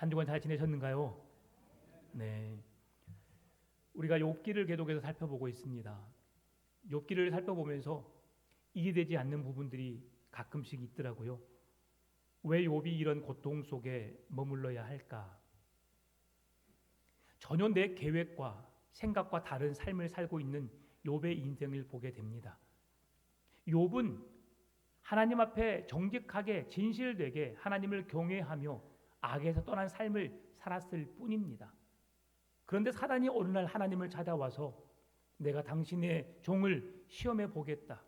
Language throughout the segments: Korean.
한 주간 잘 지내셨는가요? 네. 우리가 욥기를 계속해서 살펴보고 있습니다. 욥기를 살펴보면서 이해되지 않는 부분들이 가끔씩 있더라고요. 왜 욥이 이런 고통 속에 머물러야 할까? 전혀 내 계획과 생각과 다른 삶을 살고 있는 욥의 인생을 보게 됩니다. 욥은 하나님 앞에 정직하게 진실되게 하나님을 경외하며 악에서 떠난 삶을 살았을 뿐입니다. 그런데 사단이 어느 날 하나님을 찾아와서 내가 당신의 종을 시험해 보겠다.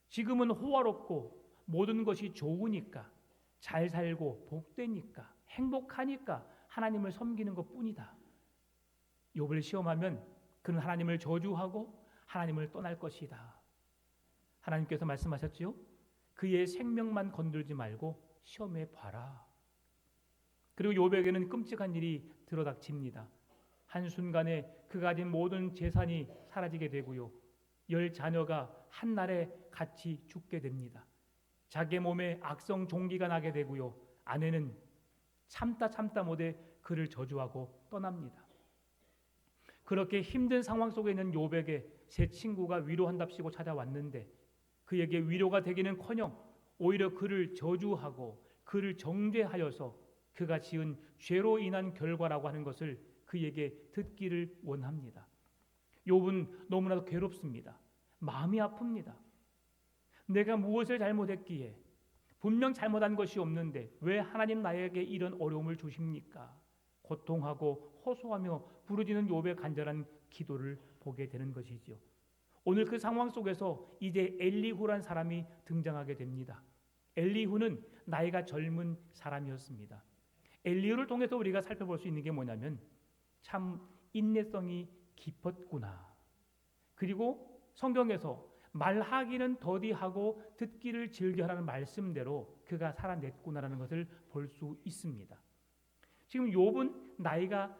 지금은 호화롭고 모든 것이 좋으니까, 잘 살고 복되니까, 행복하니까 하나님을 섬기는 것뿐이다. 욥을 시험하면 그는 하나님을 저주하고 하나님을 떠날 것이다. 하나님께서 말씀하셨지요? 그의 생명만 건들지 말고 시험해 봐라. 그리고 욥에게는 끔찍한 일이 들어닥칩니다. 한순간에 그가 가진 모든 재산이 사라지게 되고요. 10 자녀가 한날에 같이 죽게 됩니다. 자기 몸에 악성 종기가 나게 되고요. 아내는 참다 못해 그를 저주하고 떠납니다. 그렇게 힘든 상황 속에 있는 욥에게 세 친구가 위로한답시고 찾아왔는데 그에게 위로가 되기는커녕 오히려 그를 저주하고 그를 정죄하여서 그가 지은 죄로 인한 결과라고 하는 것을 그에게 듣기를 원합니다. 욥은 너무나도 괴롭습니다. 마음이 아픕니다. 내가 무엇을 잘못했기에 분명 잘못한 것이 없는데 왜 하나님 나에게 이런 어려움을 주십니까? 고통하고 호소하며 부르짖는 욥의 간절한 기도를 보게 되는 것이지요. 오늘 그 상황 속에서 이제 엘리후란 사람이 등장하게 됩니다. 엘리후는 나이가 젊은 사람이었습니다. 엘리후를 통해서 우리가 살펴볼 수 있는 게 뭐냐면 참 인내성이 깊었구나. 그리고 성경에서 말하기는 더디하고 듣기를 즐겨하라는 말씀대로 그가 살아냈구나라는 것을 볼 수 있습니다. 지금 욥은 나이가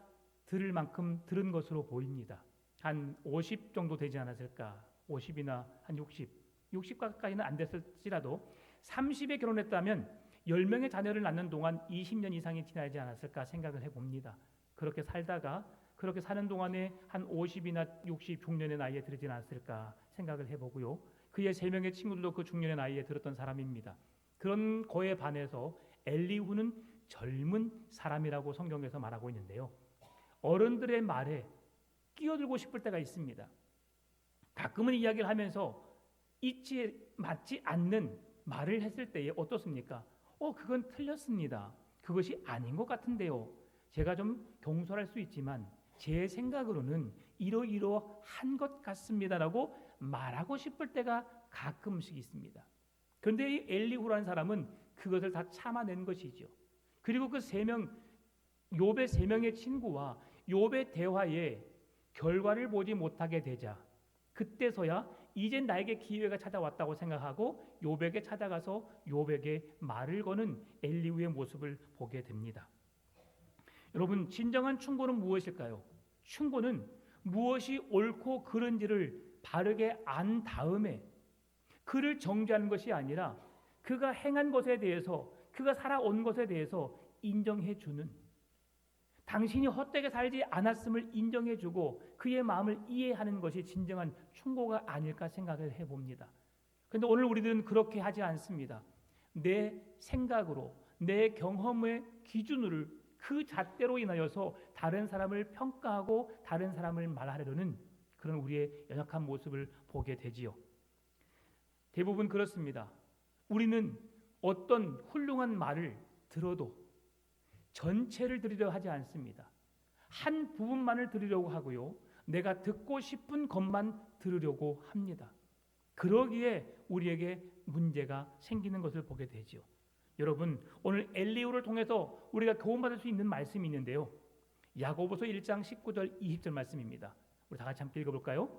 들을 만큼 들은 것으로 보입니다. 한 50 정도 되지 않았을까? 50이나 한 60 가까이는 안 됐을지라도 30에 결혼했다면 10명의 자녀를 낳는 동안 20년 이상이 지나지 않았을까 생각을 해봅니다. 그렇게 살다가 그렇게 사는 동안에 한 50이나 60 중년의 나이에 들지 않았을까 생각을 해보고요. 그의 3명의 친구들도 그 중년의 나이에 들었던 사람입니다. 그런 거에 반해서 엘리후는 젊은 사람이라고 성경에서 말하고 있는데요. 어른들의 말에 끼어들고 싶을 때가 있습니다. 가끔은 이야기를 하면서 맞지 않는 말을 했을 때에 어떻습니까? 그건 틀렸습니다. 그것이 아닌 것 같은데요. 제가 좀 경솔할 수 있지만 제 생각으로는 이러이러한 것 같습니다라고 말하고 싶을 때가 가끔씩 있습니다. 그런데 이 엘리후라는 사람은 그것을 다 참아낸 것이죠. 그리고 그 3명, 욥의 3명의 친구와 욥의 대화에 결과를 보지 못하게 되자 그때서야 이젠 나에게 기회가 찾아왔다고 생각하고 욥에게 찾아가서 욥에게 말을 거는 엘리후의 모습을 보게 됩니다. 여러분, 진정한 충고는 무엇일까요? 충고는 무엇이 옳고 그른지를 바르게 안 다음에 그를 정죄하는 것이 아니라 그가 행한 것에 대해서, 그가 살아온 것에 대해서 인정해 주는, 당신이 헛되게 살지 않았음을 인정해 주고 그의 마음을 이해하는 것이 진정한 충고가 아닐까 생각을 해봅니다. 그런데 오늘 우리들은 그렇게 하지 않습니다. 내 생각으로, 내 경험의 기준으로 그 잣대로 인하여서 다른 사람을 평가하고 다른 사람을 말하려는 그런 우리의 연약한 모습을 보게 되지요. 대부분 그렇습니다. 우리는 어떤 훌륭한 말을 들어도 전체를 들으려 하지 않습니다. 한 부분만을 들으려고 하고요. 내가 듣고 싶은 것만 들으려고 합니다. 그러기에 우리에게 문제가 생기는 것을 보게 되지요. 여러분, 오늘 엘리후를 통해서 우리가 교훈받을 수 있는 말씀이 있는데요. 야고보서 1장 19절 20절 말씀입니다. 우리 다 같이 함께 읽어볼까요?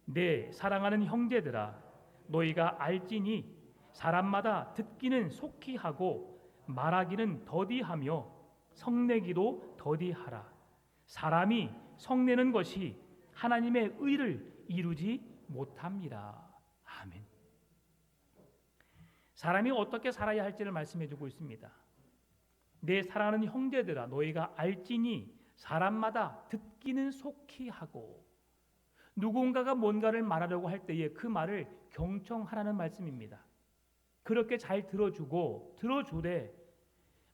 네, 사랑하는 형제들아, 너희가 알지니 사람마다 듣기는 속히 하고 말하기는 더디하며 성내기도 더디하라. 사람이 성내는 것이 하나님의 의를 이루지 못합니다. 아멘. 사람이 어떻게 살아야 할지를 말씀해 주고 있습니다. 내 사랑하는 형제들아 너희가 알지니 사람마다 듣기는 속히 하고 누군가가 뭔가를 말하려고 할 때에 그 말을 경청하라는 말씀입니다. 그렇게 잘 들어주되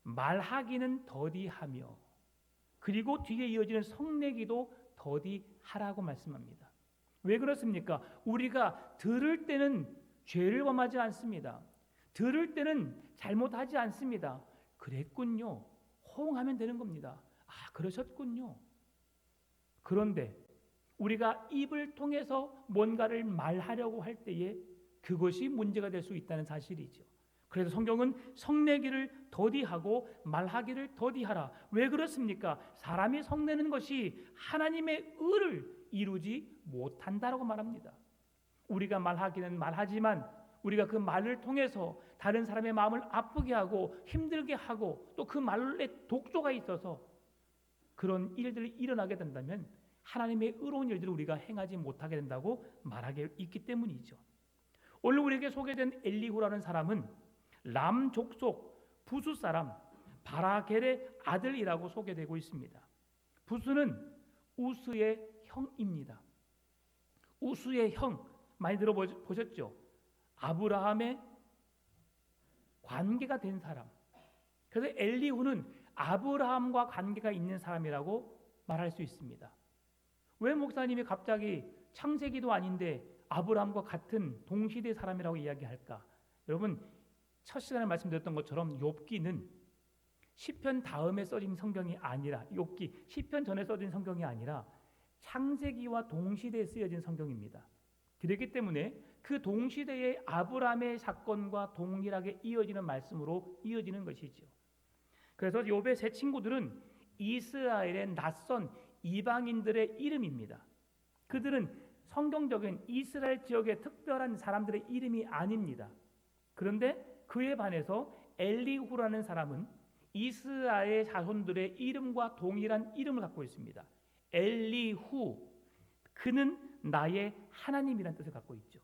말하기는 더디하며 그리고 뒤에 이어지는 성내기도 더디하라고 말씀합니다. 왜 그렇습니까? 우리가 들을 때는 죄를 범하지 않습니다. 들을 때는 잘못하지 않습니다. 그랬군요. 호응하면 되는 겁니다. 아, 그러셨군요. 그런데 우리가 입을 통해서 뭔가를 말하려고 할 때에 그것이 문제가 될 수 있다는 사실이죠. 그래서 성경은 성내기를 더디하고 말하기를 더디하라. 왜 그렇습니까? 사람이 성내는 것이 하나님의 의를 이루지 못한다라고 말합니다. 우리가 말하기는 말하지만 우리가 그 말을 통해서 다른 사람의 마음을 아프게 하고 힘들게 하고 또 그 말에 독소가 있어서 그런 일들이 일어나게 된다면 하나님의 의로운 일들을 우리가 행하지 못하게 된다고 말하게 있기 때문이죠. 오늘 우리에게 소개된 엘리후라는 사람은 람 족속 부수 사람 바라겔의 아들이라고 소개되고 있습니다. 부수는 우스의 형입니다. 우스의 형 많이 들어보셨죠? 아브라함의 관계가 된 사람. 그래서 엘리후는 아브라함과 관계가 있는 사람이라고 말할 수 있습니다. 왜 목사님이 갑자기 창세기도 아닌데 아브라함과 같은 동시대 사람이라고 이야기할까? 여러분 첫 시간에 말씀드렸던 것처럼 욥기는 시편 다음에 써진 성경이 아니라 욥기 시편 전에 써진 성경이 아니라 창세기와 동시대에 쓰여진 성경입니다. 그렇기 때문에 그 동시대의 아브라함의 사건과 동일하게 이어지는 말씀으로 이어지는 것이죠. 그래서 욥의 세 친구들은 이스라엘의 낯선 이방인들의 이름입니다. 그들은 성경적인 이스라엘 지역의 특별한 사람들의 이름이 아닙니다. 그런데 그에 반해서 엘리후라는 사람은 이스라엘 자손들의 이름과 동일한 이름을 갖고 있습니다. 엘리후, 그는 나의 하나님이라는 뜻을 갖고 있죠.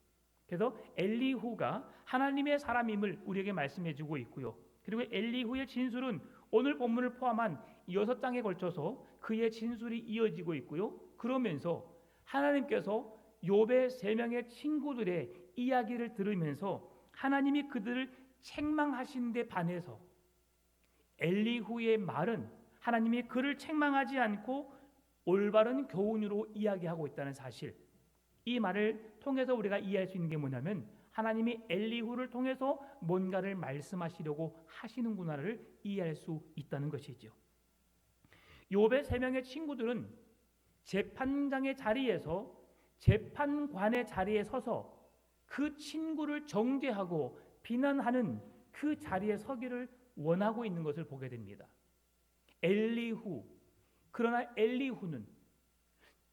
그래서 엘리후가 하나님의 사람임을 우리에게 말씀해 주고 있고요. 그리고 엘리후의 진술은 오늘 본문을 포함한 6장에 걸쳐서 그의 진술이 이어지고 있고요. 그러면서 하나님께서 욥의 3명의 친구들의 이야기를 들으면서 하나님이 그들을 책망하신 데 반해서 엘리후의 말은 하나님이 그를 책망하지 않고 올바른 교훈으로 이야기하고 있다는 사실, 이 말을 통해서 우리가 이해할 수 있는 게 뭐냐면 하나님이 엘리후를 통해서 뭔가를 말씀하시려고 하시는구나를 이해할 수 있다는 것이죠. 욥의 3명의 친구들은 재판장의 자리에서 재판관의 자리에 서서 그 친구를 정죄하고 비난하는 그 자리에 서기를 원하고 있는 것을 보게 됩니다. 엘리후, 그러나 엘리후는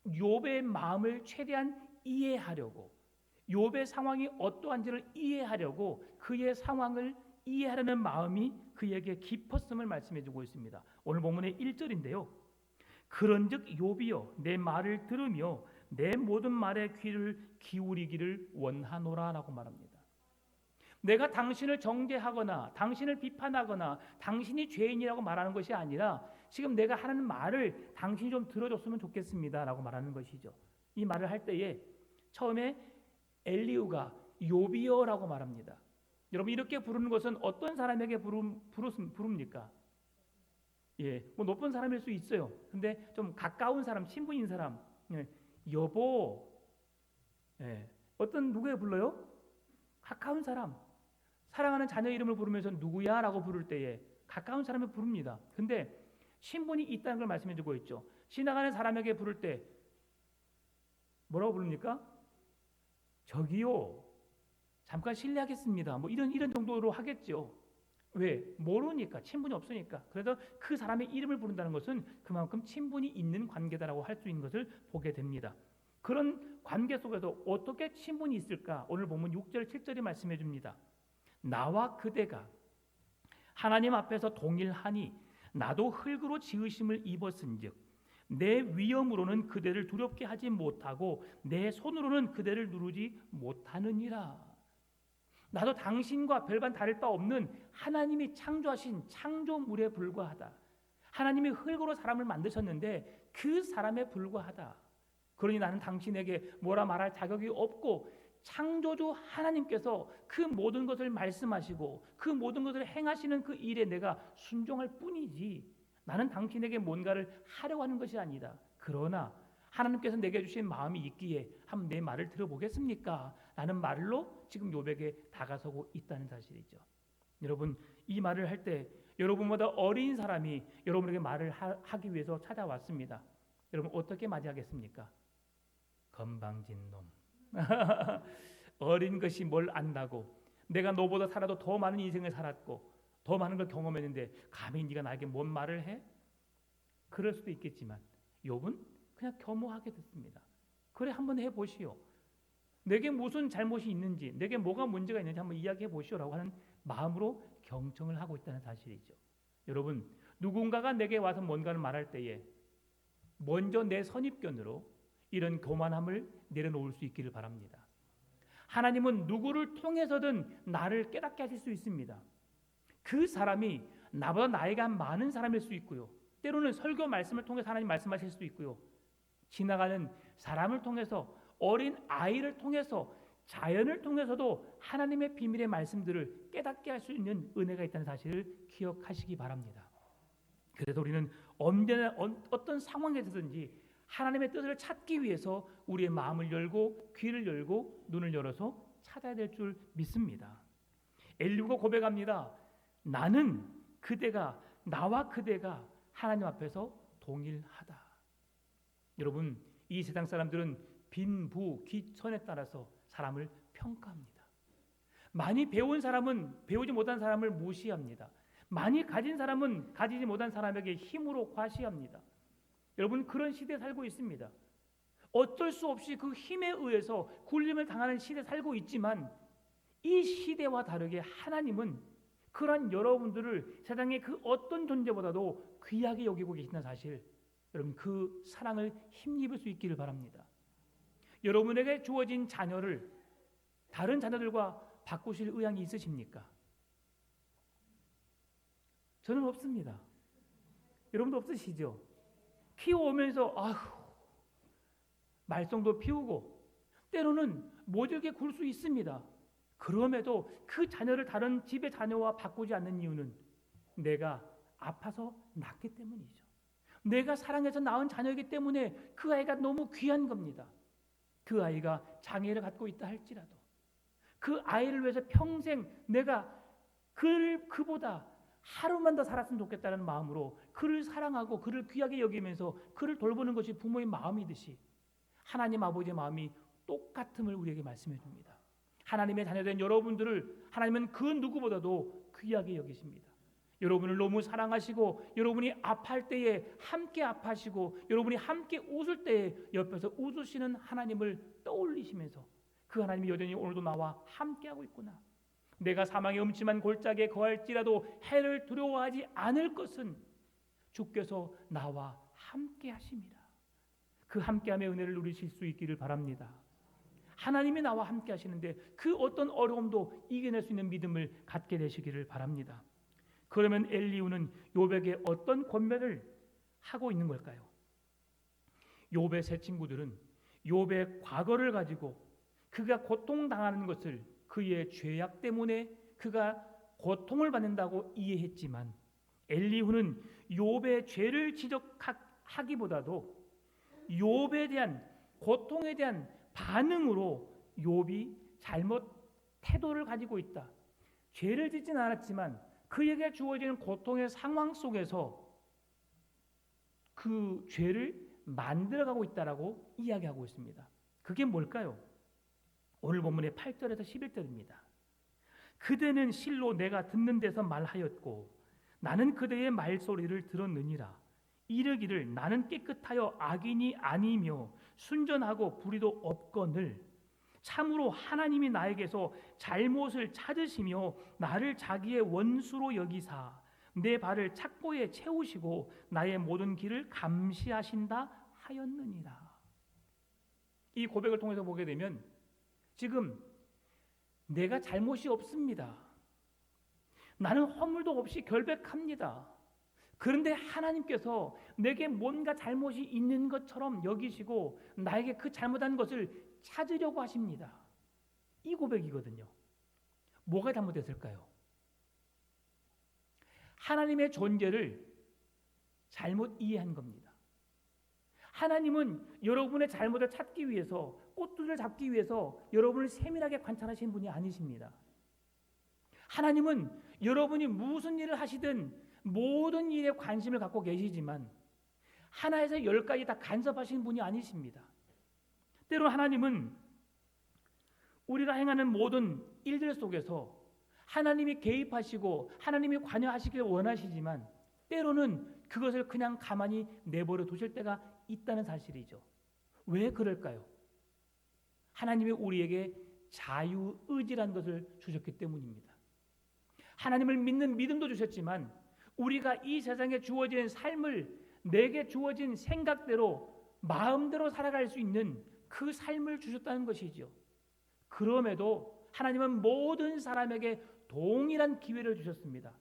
욥의 마음을 최대한 이해하려고, 욥의 상황이 어떠한지를 이해하려고 그의 상황을 이해하려는 마음이 그에게 깊었음을 말씀해 주고 있습니다. 오늘 본문의 1절인데요. 그런즉 욥이여 내 말을 들으며 내 모든 말에 귀를 기울이기를 원하노라 라고 말합니다. 내가 당신을 정죄하거나 당신을 비판하거나 당신이 죄인이라고 말하는 것이 아니라 지금 내가 하는 말을 당신이 좀 들어줬으면 좋겠습니다 라고 말하는 것이죠. 이 말을 할 때에 처음에 엘리후가 욥이여 라고 말합니다. 여러분 이렇게 부르는 것은 어떤 사람에게 부릅니까? 예, 뭐 높은 사람일 수 있어요. 근데 좀 가까운 사람, 친분인 사람, 예, 여보, 예, 어떤 누구에 불러요? 가까운 사람, 사랑하는 자녀 이름을 부르면서 누구야? 라고 부를 때에 가까운 사람을 부릅니다. 근데 신분이 있다는 걸 말씀해주고 있죠. 지나가는 사람에게 부를 때 뭐라고 부릅니까? 저기요, 잠깐 실례하겠습니다. 뭐 이런 정도로 하겠죠. 왜? 모르니까, 친분이 없으니까. 그래서 그 사람의 이름을 부른다는 것은 그만큼 친분이 있는 관계다라고 할 수 있는 것을 보게 됩니다. 그런 관계 속에서 어떻게 친분이 있을까? 오늘 보면 6절, 7절이 말씀해 줍니다. 나와 그대가 하나님 앞에서 동일하니 나도 흙으로 지으심을 입었은즉 내 위엄으로는 그대를 두렵게 하지 못하고 내 손으로는 그대를 누르지 못하느니라. 나도 당신과 별반 다를 바 없는 하나님이 창조하신 창조물에 불과하다. 하나님이 흙으로 사람을 만드셨는데 그 사람에 불과하다. 그러니 나는 당신에게 뭐라 말할 자격이 없고 창조주 하나님께서 그 모든 것을 말씀하시고 그 모든 것을 행하시는 그 일에 내가 순종할 뿐이지 나는 당신에게 뭔가를 하려고 하는 것이 아니다. 그러나 하나님께서 내게 주신 마음이 있기에 한번 내 말을 들어보겠습니까? 라는 말로 지금 욥에게 다가서고 있다는 사실이죠. 여러분, 이 말을 할 때 여러분보다 어린 사람이 여러분에게 말을 하기 위해서 찾아왔습니다. 여러분 어떻게 맞이하겠습니까? 건방진 놈. 어린 것이 뭘 안다고. 내가 너보다 살아도 더 많은 인생을 살았고 더 많은 걸 경험했는데 감히 네가 나에게 뭔 말을 해? 그럴 수도 있겠지만 욥은 그냥 겸허하게 듣습니다. 그래 한번 해보시오. 내게 무슨 잘못이 있는지 내게 뭐가 문제가 있는지 한번 이야기해 보시오라고 하는 마음으로 경청을 하고 있다는 사실이죠. 여러분 누군가가 내게 와서 뭔가를 말할 때에 먼저 내 선입견으로 이런 교만함을 내려놓을 수 있기를 바랍니다. 하나님은 누구를 통해서든 나를 깨닫게 하실 수 있습니다. 그 사람이 나보다 나이가 많은 사람일 수 있고요. 때로는 설교 말씀을 통해서 하나님 말씀하실 수도 있고요. 지나가는 사람을 통해서 어린 아이를 통해서 자연을 통해서도 하나님의 비밀의 말씀들을 깨닫게 할 수 있는 은혜가 있다는 사실을 기억하시기 바랍니다. 그래서 우리는 언제나 어떤 상황에서든지 하나님의 뜻을 찾기 위해서 우리의 마음을 열고 귀를 열고 눈을 열어서 찾아야 될 줄 믿습니다. 엘리후가 고백합니다. 나와 그대가 하나님 앞에서 동일하다. 여러분 이 세상 사람들은 빈부 귀천에 따라서 사람을 평가합니다. 많이 배운 사람은 배우지 못한 사람을 무시합니다. 많이 가진 사람은 가지지 못한 사람에게 힘으로 과시합니다. 여러분 그런 시대에 살고 있습니다. 어쩔 수 없이 그 힘에 의해서 굴림을 당하는 시대에 살고 있지만 이 시대와 다르게 하나님은 그러한 여러분들을 세상의 그 어떤 존재보다도 귀하게 여기고 계신다는 사실, 여러분 그 사랑을 힘입을 수 있기를 바랍니다. 여러분에게 주어진 자녀를 다른 자녀들과 바꾸실 의향이 있으십니까? 저는 없습니다. 여러분도 없으시죠? 키워오면서 말썽도 피우고 때로는 모질게 굴 수 있습니다. 그럼에도 그 자녀를 다른 집의 자녀와 바꾸지 않는 이유는 내가 아파서 낳기 때문이죠. 내가 사랑해서 낳은 자녀이기 때문에 그 아이가 너무 귀한 겁니다. 그 아이가 장애를 갖고 있다 할지라도 그 아이를 위해서 평생 내가 그보다 하루만 더 살았으면 좋겠다는 마음으로 그를 사랑하고 그를 귀하게 여기면서 그를 돌보는 것이 부모의 마음이듯이 하나님 아버지의 마음이 똑같음을 우리에게 말씀해 줍니다. 하나님의 자녀된 여러분들을 하나님은 그 누구보다도 귀하게 여기십니다. 여러분을 너무 사랑하시고 여러분이 아파할 때에 함께 아파하시고 여러분이 함께 웃을 때에 옆에서 웃으시는 하나님을 떠올리시면서 그 하나님이 여전히 오늘도 나와 함께하고 있구나. 내가 사망의 음침한 골짜기에 거할지라도 해를 두려워하지 않을 것은 주께서 나와 함께하심이라. 그 함께함의 은혜를 누리실 수 있기를 바랍니다. 하나님이 나와 함께 하시는데 그 어떤 어려움도 이겨낼 수 있는 믿음을 갖게 되시기를 바랍니다. 그러면 엘리후는 욥에게 어떤 권면을 하고 있는 걸까요? 욥의 세 친구들은 욥의 과거를 가지고 그가 고통당하는 것을 그의 죄악 때문에 그가 고통을 받는다고 이해했지만 엘리후는 욥의 죄를 지적하기보다도 욥에 대한 고통에 대한 반응으로 욥이 잘못 태도를 가지고 있다. 죄를 짓지는 않았지만 그에게 주어지는 고통의 상황 속에서 그 죄를 만들어가고 있다라고 이야기하고 있습니다. 그게 뭘까요? 오늘 본문의 8절에서 11절입니다. 그대는 실로 내가 듣는 데서 말하였고 나는 그대의 말소리를 들었느니라. 이르기를 나는 깨끗하여 악인이 아니며 순전하고 불의도 없거늘 참으로 하나님이 나에게서 잘못을 찾으시며 나를 자기의 원수로 여기사 내 발을 착고에 채우시고 나의 모든 길을 감시하신다 하였느니라. 이 고백을 통해서 보게 되면 지금 내가 잘못이 없습니다. 나는 허물도 없이 결백합니다. 그런데 하나님께서 내게 뭔가 잘못이 있는 것처럼 여기시고 나에게 그 잘못한 것을 찾으려고 하십니다. 이 고백이거든요. 뭐가 잘못됐을까요? 하나님의 존재를 잘못 이해한 겁니다. 하나님은 여러분의 잘못을 찾기 위해서, 꼬투리를 잡기 위해서 여러분을 세밀하게 관찰하시는 분이 아니십니다. 하나님은 여러분이 무슨 일을 하시든 모든 일에 관심을 갖고 계시지만 하나에서 10가지 다 간섭하시는 분이 아니십니다. 때로 하나님은 우리가 행하는 모든 일들 속에서 하나님이 개입하시고 하나님이 관여하시길 원하시지만 때로는 그것을 그냥 가만히 내버려 두실 때가 있다는 사실이죠. 왜 그럴까요? 하나님이 우리에게 자유의지라는 것을 주셨기 때문입니다. 하나님을 믿는 믿음도 주셨지만 우리가 이 세상에 주어진 삶을 내게 주어진 생각대로 마음대로 살아갈 수 있는 그 삶을 주셨다는 것이죠. 그럼에도 하나님은 모든 사람에게 동일한 기회를 주셨습니다.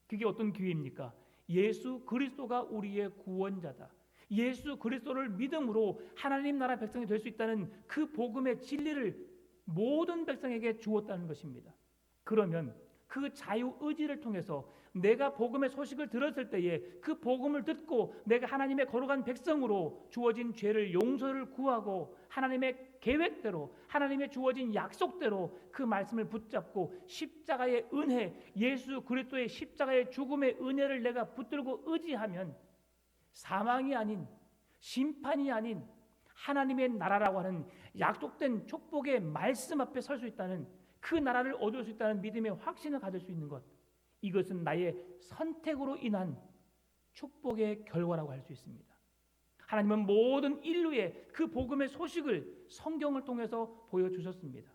그게 어떤 기회입니까? 예수 그리스도가 우리의 구원자다. 예수 그리스도를 믿음으로 하나님 나라 백성이 될 수 있다는 그 복음의 진리를 모든 백성에게 주었다는 것입니다. 그러면 그 자유의지를 통해서 내가 복음의 소식을 들었을 때에 그 복음을 듣고 내가 하나님의 거룩한 백성으로 주어진 죄를 용서를 구하고 하나님의 계획대로 하나님의 주어진 약속대로 그 말씀을 붙잡고 십자가의 은혜, 예수 그리스도의 십자가의 죽음의 은혜를 내가 붙들고 의지하면 사망이 아닌 심판이 아닌 하나님의 나라라고 하는 약속된 축복의 말씀 앞에 설 수 있다는 그 나라를 얻을 수 있다는 믿음의 확신을 가질 수 있는 것, 이것은 나의 선택으로 인한 축복의 결과라고 할 수 있습니다. 하나님은 모든 인류의 그 복음의 소식을 성경을 통해서 보여주셨습니다.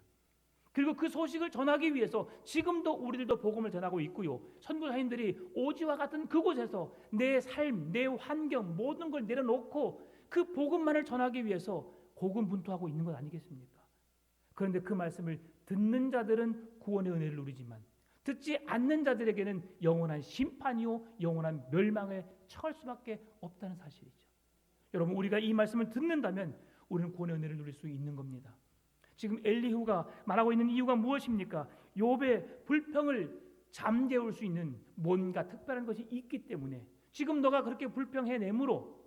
그리고 그 소식을 전하기 위해서 지금도 우리들도 복음을 전하고 있고요. 선교사님들이 오지와 같은 그곳에서 내 삶, 내 환경 모든 걸 내려놓고 그 복음만을 전하기 위해서 고군분투하고 있는 것 아니겠습니까? 그런데 그 말씀을 듣는 자들은 구원의 은혜를 누리지만 듣지 않는 자들에게는 영원한 심판이요 영원한 멸망에 처할 수밖에 없다는 사실이죠. 여러분, 우리가 이 말씀을 듣는다면 우리는 구원의 은혜를 누릴 수 있는 겁니다. 지금 엘리후가 말하고 있는 이유가 무엇입니까? 욥의 불평을 잠재울 수 있는 뭔가 특별한 것이 있기 때문에 지금 너가 그렇게 불평해내므로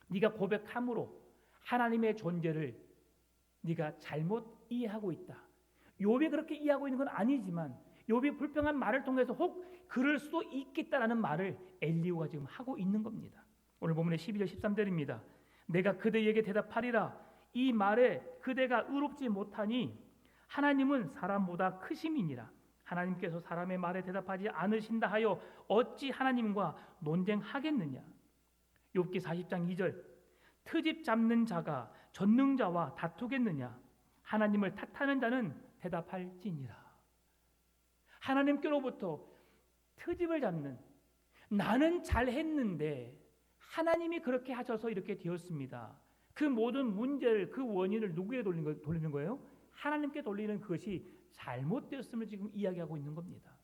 네가 고백함으로 하나님의 존재를 네가 잘못 이해하고 있다. 욥이 그렇게 이해하고 있는 건 아니지만 욥이 불평한 말을 통해서 혹 그럴 수도 있겠다라는 말을 엘리후가 지금 하고 있는 겁니다. 오늘 본문의 12절 13절입니다. 내가 그대에게 대답하리라. 이 말에 그대가 의롭지 못하니 하나님은 사람보다 크심이니라. 하나님께서 사람의 말에 대답하지 않으신다 하여 어찌 하나님과 논쟁하겠느냐. 욥기 40장 2절. 트집 잡는 자가 전능자와 다투겠느냐. 하나님을 탓하는 자는 대답할지니라. 하나님께로부터 트집을 잡는, 나는 잘했는데 하나님이 그렇게 하셔서 이렇게 되었습니다. 그 모든 문제를, 그 원인을 누구에 돌리는 거예요? 하나님께 돌리는 그것이 잘못되었음을 지금 이야기하고 있는 겁니다.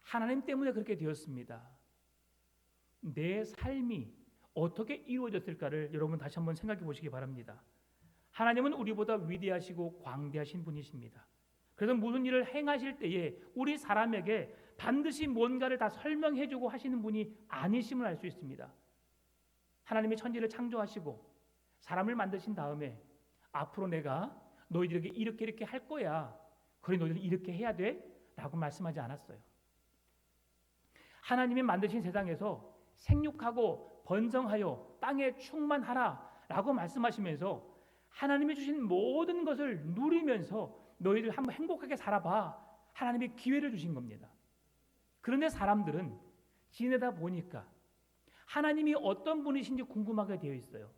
하나님 때문에 그렇게 되었습니다. 내 삶이 어떻게 이루어졌을까를 여러분 다시 한번 생각해 보시기 바랍니다. 하나님은 우리보다 위대하시고 광대하신 분이십니다. 그래서 무슨 일을 행하실 때에 우리 사람에게 반드시 뭔가를 다 설명해주고 하시는 분이 아니심을 알 수 있습니다. 하나님이 천지를 창조하시고 사람을 만드신 다음에 앞으로 내가 너희들에게 이렇게 할 거야. 그래 너희들 이렇게 해야 돼? 라고 말씀하지 않았어요. 하나님이 만드신 세상에서 생육하고 번성하여 땅에 충만하라 라고 말씀하시면서 하나님이 주신 모든 것을 누리면서 너희들 한번 행복하게 살아봐. 하나님이 기회를 주신 겁니다. 그런데 사람들은 지내다 보니까 하나님이 어떤 분이신지 궁금하게 되어 있어요.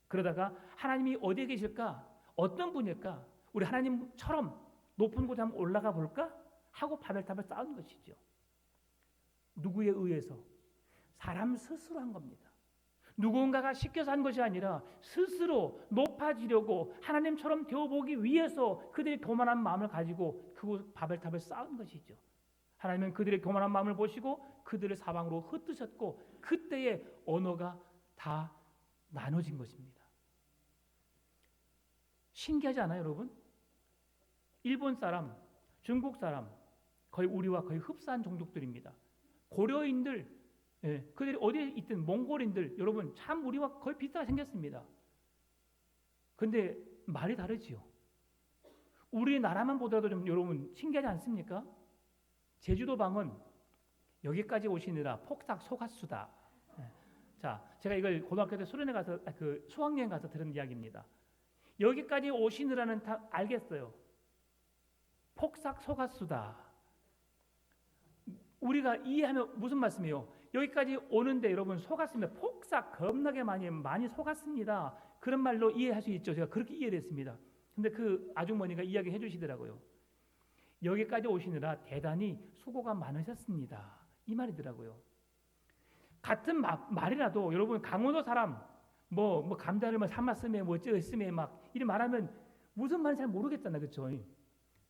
그러다가 하나님이 어디에 계실까? 어떤 분일까? 우리 하나님처럼 높은 곳에 한번 올라가 볼까? 하고 바벨탑을 쌓은 것이죠. 누구에 의해서? 사람 스스로 한 겁니다. 누군가가 시켜서 한 것이 아니라 스스로 높아지려고 하나님처럼 되어보기 위해서 그들의 교만한 마음을 가지고 그 바벨탑을 쌓은 것이죠. 하나님은 그들의 교만한 마음을 보시고 그들을 사방으로 흩으셨고 그때의 언어가 다 나눠진 것입니다. 신기하지 않아요, 여러분? 일본 사람, 중국 사람 거의 우리와 거의 흡사한 종족들입니다. 고려인들, 그들이 어디에 있든 몽골인들, 여러분 참 우리와 거의 비슷하게 생겼습니다. 그런데 말이 다르지요. 우리나라만 보더라도 좀 여러분 신기하지 않습니까? 제주도 방언 여기까지 오시느라 폭삭 속았수다. 자, 제가 이걸 고등학교 때 수련회 가서 수학여행 가서 들은 이야기입니다. 여기까지 오시느라는 다 알겠어요. 폭삭 속았수다. 우리가 이해하면 무슨 말씀이에요? 여기까지 오는데 여러분 속았습니다. 폭삭 겁나게 많이 속았습니다. 그런 말로 이해할 수 있죠. 제가 그렇게 이해를 했습니다. 근데 그 아주머니가 이야기해 주시더라고요. 여기까지 오시느라 대단히 수고가 많으셨습니다. 이 말이더라고요. 같은 말이라도 여러분 강원도 사람 뭐 감자를 삶았음에 찌었음에 막 이런 말하면 무슨 말인지 잘 모르겠잖아요. 그렇죠?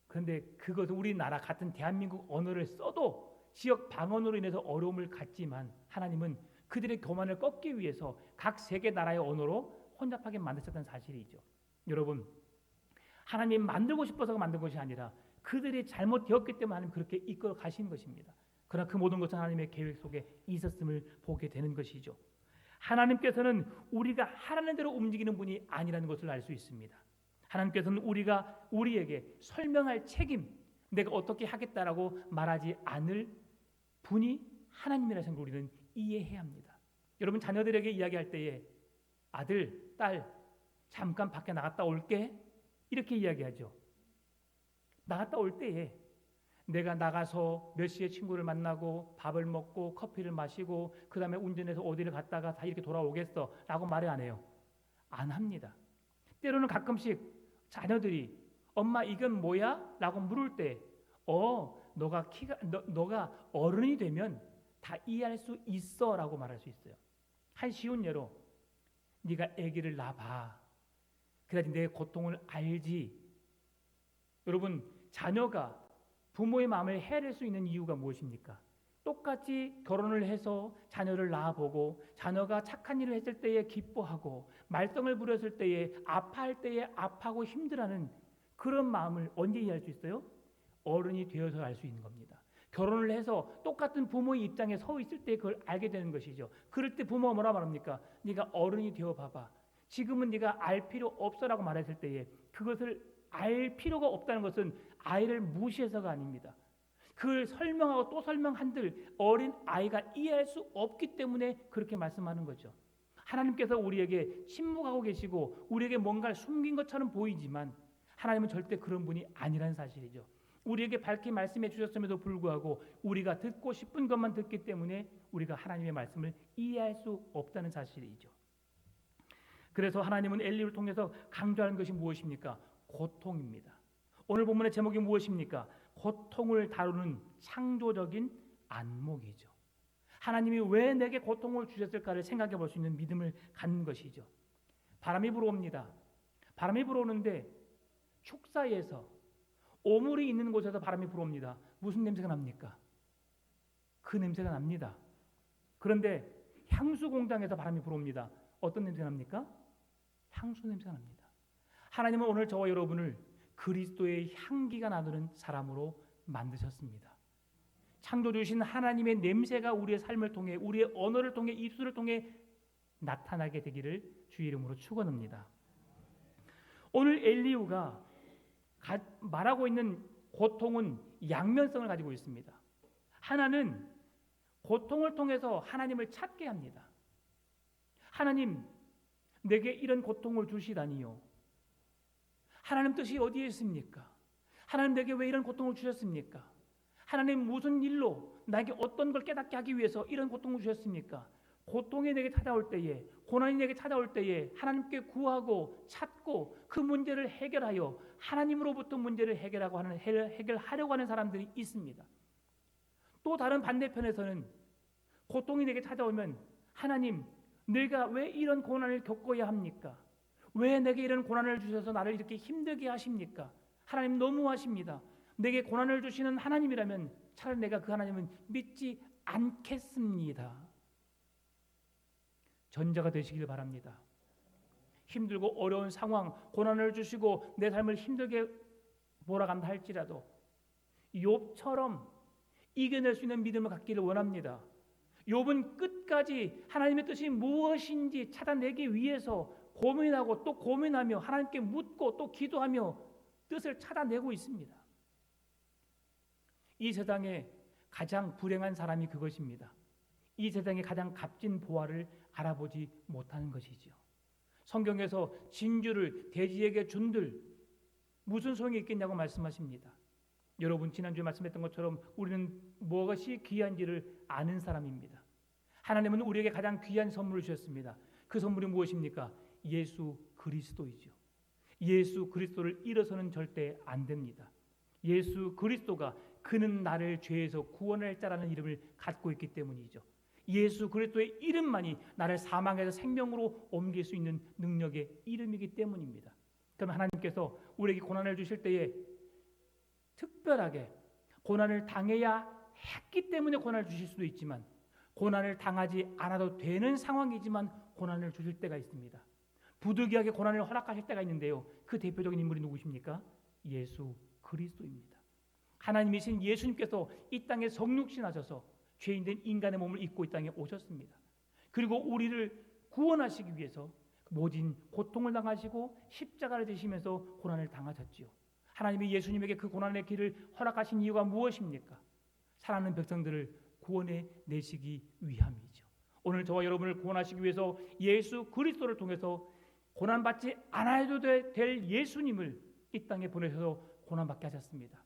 그런데 그것은 우리나라 같은 대한민국 언어를 써도 지역 방언으로 인해서 어려움을 갖지만 하나님은 그들의 교만을 꺾기 위해서 각 세계 나라의 언어로 혼잡하게 만드셨다는 사실이죠. 여러분, 하나님 만들고 싶어서 만든 것이 아니라 그들이 잘못되었기 때문에 하나님 그렇게 이끌어 가신 것입니다. 그러나 그 모든 것은 하나님의 계획 속에 있었음을 보게 되는 것이죠. 하나님께서는 우리가 하라는 대로 움직이는 분이 아니라는 것을 알 수 있습니다. 하나님께서는 우리에게 설명할 책임, 내가 어떻게 하겠다라고 말하지 않을 분이 하나님이라는 걸 우리는 이해해야 합니다. 여러분 자녀들에게 이야기할 때에 아들, 딸 잠깐 밖에 나갔다 올게 이렇게 이야기하죠. 나갔다 올 때에 내가 나가서 몇 시에 친구를 만나고 밥을 먹고 커피를 마시고 그 다음에 운전해서 어디를 갔다가 다 이렇게 돌아오겠어 라고 말을 안 해요. 안 합니다. 때로는 가끔씩 자녀들이 엄마 이건 뭐야? 라고 물을 때 너가 어른이 되면 다 이해할 수 있어 라고 말할 수 있어요. 한 쉬운 예로 네가 아기를 낳아봐. 그래야지 내 고통을 알지. 여러분 자녀가 부모의 마음을 헤아릴 수 있는 이유가 무엇입니까? 똑같이 결혼을 해서 자녀를 낳아보고 자녀가 착한 일을 했을 때에 기뻐하고 말썽을 부렸을 때에 아파할 때에 아파하고 힘들어하는 그런 마음을 언제 이해할 수 있어요? 어른이 되어서 알 수 있는 겁니다. 결혼을 해서 똑같은 부모의 입장에 서 있을 때 그걸 알게 되는 것이죠. 그럴 때 부모가 뭐라 말합니까? 네가 어른이 되어 봐봐. 지금은 네가 알 필요 없어라고 말했을 때에 그것을 알 필요가 없다는 것은 아이를 무시해서가 아닙니다. 그걸 설명하고 또 설명한들 어린 아이가 이해할 수 없기 때문에 그렇게 말씀하는 거죠. 하나님께서 우리에게 침묵하고 계시고 우리에게 뭔가를 숨긴 것처럼 보이지만 하나님은 절대 그런 분이 아니라는 사실이죠. 우리에게 밝게 말씀해 주셨음에도 불구하고 우리가 듣고 싶은 것만 듣기 때문에 우리가 하나님의 말씀을 이해할 수 없다는 사실이죠. 그래서 하나님은 엘리를 통해서 강조하는 것이 무엇입니까? 고통입니다. 오늘 본문의 제목이 무엇입니까? 고통을 다루는 창조적인 안목이죠. 하나님이 왜 내게 고통을 주셨을까를 생각해 볼 수 있는 믿음을 갖는 것이죠. 바람이 불어옵니다. 바람이 불어오는데 축사에서 오물이 있는 곳에서 바람이 불어옵니다. 무슨 냄새가 납니까? 그 냄새가 납니다. 그런데 향수 공장에서 바람이 불어옵니다. 어떤 냄새가 납니까? 향수 냄새가 납니다. 하나님은 오늘 저와 여러분을 그리스도의 향기가 나누는 사람으로 만드셨습니다. 창조주신 하나님의 냄새가 우리의 삶을 통해 우리의 언어를 통해 입술을 통해 나타나게 되기를 주의 이름으로 축원합니다. 오늘 엘리후가 말하고 있는 고통은 양면성을 가지고 있습니다. 하나는 고통을 통해서 하나님을 찾게 합니다. 하나님, 내게 이런 고통을 주시다니요. 하나님 뜻이 어디에 있습니까? 하나님 내게 왜 이런 고통을 주셨습니까? 하나님 무슨 일로 나에게 어떤 걸 깨닫게 하기 위해서 이런 고통을 주셨습니까? 고통이 내게 찾아올 때에, 고난이 내게 찾아올 때에 하나님께 구하고 찾고 그 문제를 해결하여 하나님으로부터 문제를 해결하려고 하는 사람들이 있습니다. 또 다른 반대편에서는 고통이 내게 찾아오면 하나님, 내가 왜 이런 고난을 겪어야 합니까? 왜 내게 이런 고난을 주셔서 나를 이렇게 힘들게 하십니까? 하나님 너무하십니다. 내게 고난을 주시는 하나님이라면 차라리 내가 그 하나님은 믿지 않겠습니다. 전자가 되시길 바랍니다. 힘들고 어려운 상황, 고난을 주시고 내 삶을 힘들게 몰아간다 할지라도 욥처럼 이겨낼 수 있는 믿음을 갖기를 원합니다. 욥은 끝까지 하나님의 뜻이 무엇인지 찾아내기 위해서 고민하고 또 고민하며 하나님께 묻고 또 기도하며 뜻을 찾아내고 있습니다. 이 세상에 가장 불행한 사람이 그것입니다. 이 세상에 가장 값진 보화를 알아보지 못하는 것이지요. 성경에서 진주를 돼지에게 준들 무슨 소용이 있겠냐고 말씀하십니다. 여러분 지난주에 말씀했던 것처럼 우리는 무엇이 귀한지를 아는 사람입니다. 하나님은 우리에게 가장 귀한 선물을 주셨습니다. 그 선물이 무엇입니까? 예수 그리스도이죠. 예수 그리스도를 잃어서는 절대 안 됩니다. 예수 그리스도가 그는 나를 죄에서 구원할 자라는 이름을 갖고 있기 때문이죠. 예수 그리스도의 이름만이 나를 사망에서 생명으로 옮길 수 있는 능력의 이름이기 때문입니다. 그럼 하나님께서 우리에게 고난을 주실 때에 특별하게 고난을 당해야 했기 때문에 고난을 주실 수도 있지만 고난을 당하지 않아도 되는 상황이지만 고난을 주실 때가 있습니다. 부득이하게 고난을 허락하실 때가 있는데요. 그 대표적인 인물이 누구십니까? 예수 그리스도입니다. 하나님이신 예수님께서 이 땅에 성육신하셔서 죄인된 인간의 몸을 입고 이 땅에 오셨습니다. 그리고 우리를 구원하시기 위해서 모진 고통을 당하시고 십자가를 지시면서 고난을 당하셨지요. 하나님이 예수님에게 그 고난의 길을 허락하신 이유가 무엇입니까? 사랑하는 백성들을 구원해 내시기 위함이죠. 오늘 저와 여러분을 구원하시기 위해서 예수 그리스도를 통해서 고난받지 않아도 될 예수님을 이 땅에 보내셔서 고난받게 하셨습니다.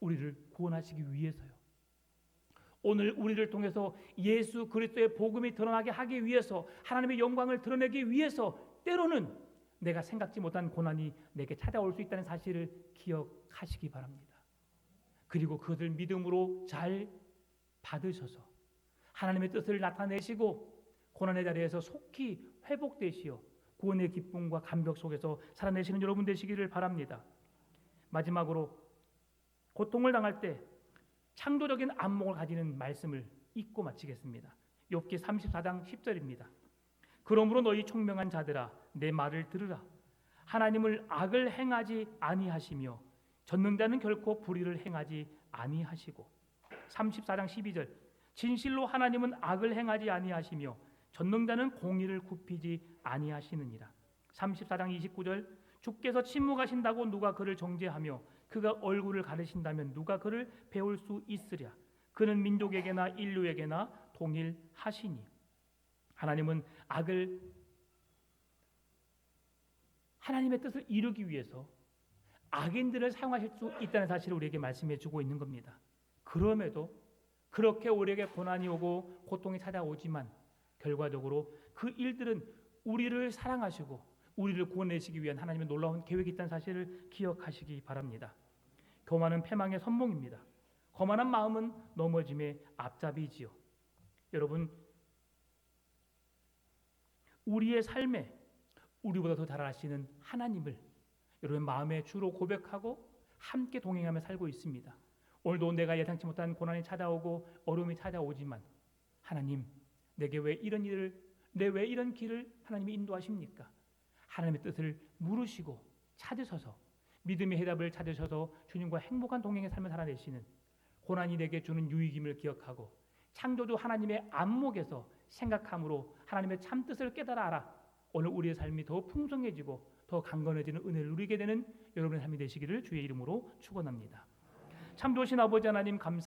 우리를 구원하시기 위해서요. 오늘 우리를 통해서 예수 그리스도의 복음이 드러나게 하기 위해서 하나님의 영광을 드러내기 위해서 때로는 내가 생각지 못한 고난이 내게 찾아올 수 있다는 사실을 기억하시기 바랍니다. 그리고 그것을 믿음으로 잘 받으셔서 하나님의 뜻을 나타내시고 고난의 자리에서 속히 회복되시어 구원의 기쁨과 감격 속에서 살아내시는 여러분 되시기를 바랍니다. 마지막으로 고통을 당할 때 창조적인 안목을 가지는 말씀을 읽고 마치겠습니다. 욥기 34장 10절입니다. 그러므로 너희 총명한 자들아 내 말을 들으라. 하나님을 악을 행하지 아니하시며 전능자는 결코 불의를 행하지 아니하시고. 34장 12절 진실로 하나님은 악을 행하지 아니하시며 전능자는 공의를 굽히지 아니하시느니라. 34장 29절 주께서 침묵하신다고 누가 그를 정죄하며 그가 얼굴을 가리신다면 누가 그를 배울 수 있으랴. 그는 민족에게나 인류에게나 동일하시니. 하나님은 악을 하나님의 뜻을 이루기 위해서 악인들을 사용하실 수 있다는 사실을 우리에게 말씀해 주고 있는 겁니다. 그럼에도 그렇게 우리에게 고난이 오고 고통이 찾아오지만 결과적으로 그 일들은 우리를 사랑하시고 우리를 구원내시기 위한 하나님의 놀라운 계획이 있다는 사실을 기억하시기 바랍니다. 교만은 패망의 선봉입니다. 거만한 마음은 넘어짐의 앞잡이지요. 여러분, 우리의 삶에 우리보다 더 잘 아시는 하나님을 여러분 마음의 주로 고백하고 함께 동행하며 살고 있습니다. 오늘도 내가 예상치 못한 고난이 찾아오고 어려움이 찾아오지만 하나님, 내게 왜 이런 일을 왜 이런 길을 하나님이 인도하십니까? 하나님의 뜻을 물으시고 찾으셔서 믿음의 해답을 찾으셔서 주님과 행복한 동행의 삶을 살아내시는 고난이 내게 주는 유익임을 기억하고 창조주 하나님의 안목에서 생각함으로 하나님의 참뜻을 깨달아 알아 오늘 우리의 삶이 더 풍성해지고 더 강건해지는 은혜를 누리게 되는 여러분의 삶이 되시기를 주의 이름으로 축원합니다. 참 좋으신 아버지 하나님 감사합니다.